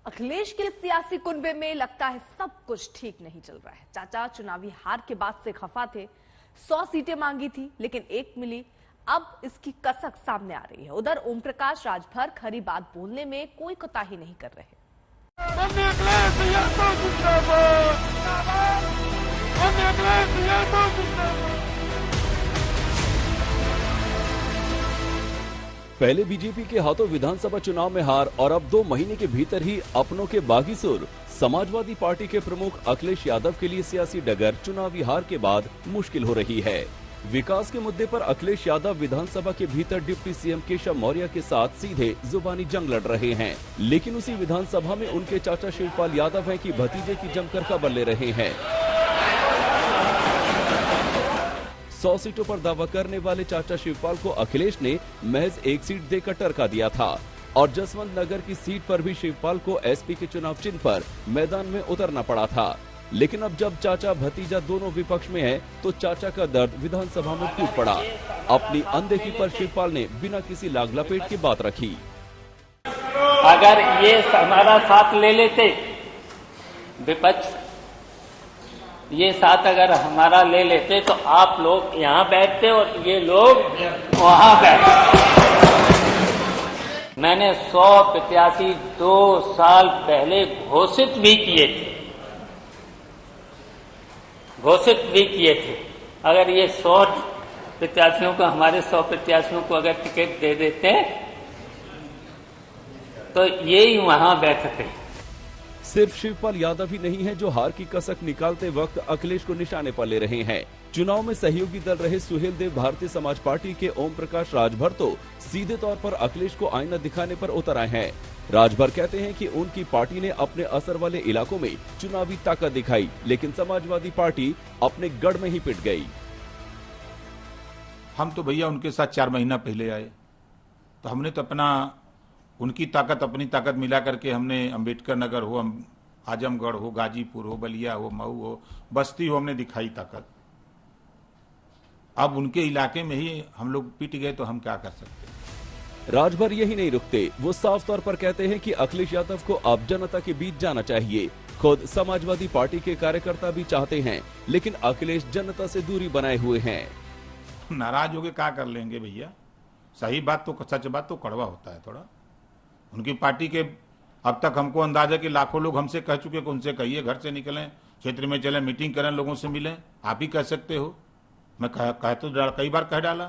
अखिलेश के सियासी कुनबे में लगता है सब कुछ ठीक नहीं चल रहा है। चाचा चुनावी हार के बाद से खफा थे। 100 सीटें मांगी थी लेकिन 1 मिली। अब इसकी कसक सामने आ रही है। उधर ओम प्रकाश राजभर खरी बात बोलने में कोई कोताही नहीं कर रहे। पहले बीजेपी के हाथों विधानसभा चुनाव में हार और अब 2 महीने के भीतर ही अपनों के बागी सुर। समाजवादी पार्टी के प्रमुख अखिलेश यादव के लिए सियासी डगर चुनावी हार के बाद मुश्किल हो रही है। विकास के मुद्दे पर अखिलेश यादव विधानसभा के भीतर डिप्टी सीएम केशव मौर्य के साथ सीधे जुबानी जंग लड़ रहे हैं, लेकिन उसी विधानसभा में उनके चाचा शिवपाल यादव हैं कि भतीजे की जमकर खबर ले रहे हैं। 100 सीटों पर दावा करने वाले चाचा शिवपाल को अखिलेश ने महज 1 सीट देकर टरका दिया था और जसवंत नगर की सीट पर भी शिवपाल को एसपी के चुनाव चिन्ह पर मैदान में उतरना पड़ा था। लेकिन अब जब चाचा भतीजा दोनों विपक्ष में है तो चाचा का दर्द विधानसभा में टूट पड़ा। अपनी अनदेखी पर शिवपाल ने बिना किसी लाग लपेट की बात रखी। अगर ये हमारा साथ ले लेते विपक्ष, ये साथ अगर हमारा ले लेते तो आप लोग यहाँ बैठते और ये लोग वहाँ बैठते। मैंने 100 प्रत्याशी 2 साल पहले घोषित भी किए थे। अगर ये 100 प्रत्याशियों को, हमारे 100 प्रत्याशियों को अगर टिकट दे देते तो ये ही वहाँ बैठते। सिर्फ शिवपाल यादव ही नहीं है जो हार की कसक निकालते वक्त अखिलेश को निशाने पर ले रहे हैं। चुनाव में सहयोगी दल रहे सुहेल देव भारतीय समाज पार्टी के ओम प्रकाश राजभर तो सीधे तौर पर अखिलेश को आईना दिखाने पर उतर आए हैं। राजभर कहते हैं कि उनकी पार्टी ने अपने असर वाले इलाकों में चुनावी ताकत दिखाई, लेकिन समाजवादी पार्टी अपने गढ़ में ही पिट गई। हम तो भैया उनके साथ 4 महीना पहले आए, तो हमने तो उनकी ताकत अपनी ताकत मिला करके हमने अंबेडकर नगर हो, आजमगढ़ हो, गाजीपुर हो, बलिया हो, मऊ हो, बस्ती हो, हमने दिखाई ताकत। अब उनके इलाके में ही हम लोग पिट गए तो हम क्या कर सकते हैं। राजभर यही नहीं रुकते, वो साफ तौर पर कहते हैं कि अखिलेश यादव को अब जनता के बीच जाना चाहिए। खुद समाजवादी पार्टी के कार्यकर्ता भी चाहते हैं, लेकिन अखिलेश जनता से दूरी बनाए हुए हैं। नाराज होके क्या कर लेंगे भैया। सही बात तो, सच बात तो कड़वा होता है थोड़ा। उनकी पार्टी के अब तक हमको अंदाजा कि लाखों लोग हमसे कह चुके कि उनसे कहिए घर से निकलें, क्षेत्र में चलें, मीटिंग करें, लोगों से मिलें। आप ही कह सकते हो। मैं कह तो कई बार कह डाला,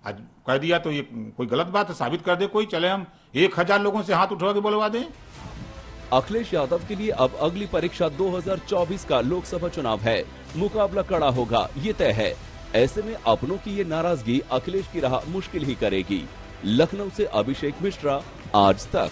आज कह दिया तो ये कोई गलत बात है, साबित कर दे कोई। चले हम 1000 लोगों से हाथ उठवा के बुलवा दें। अखिलेश यादव के लिए अब अगली परीक्षा 2024 का लोकसभा चुनाव है। मुकाबला कड़ा होगा, ये तय है। ऐसे में अपनों की ये नाराजगी अखिलेश की राह मुश्किल ही करेगी। लखनऊ से अभिषेक मिश्रा, आज तक।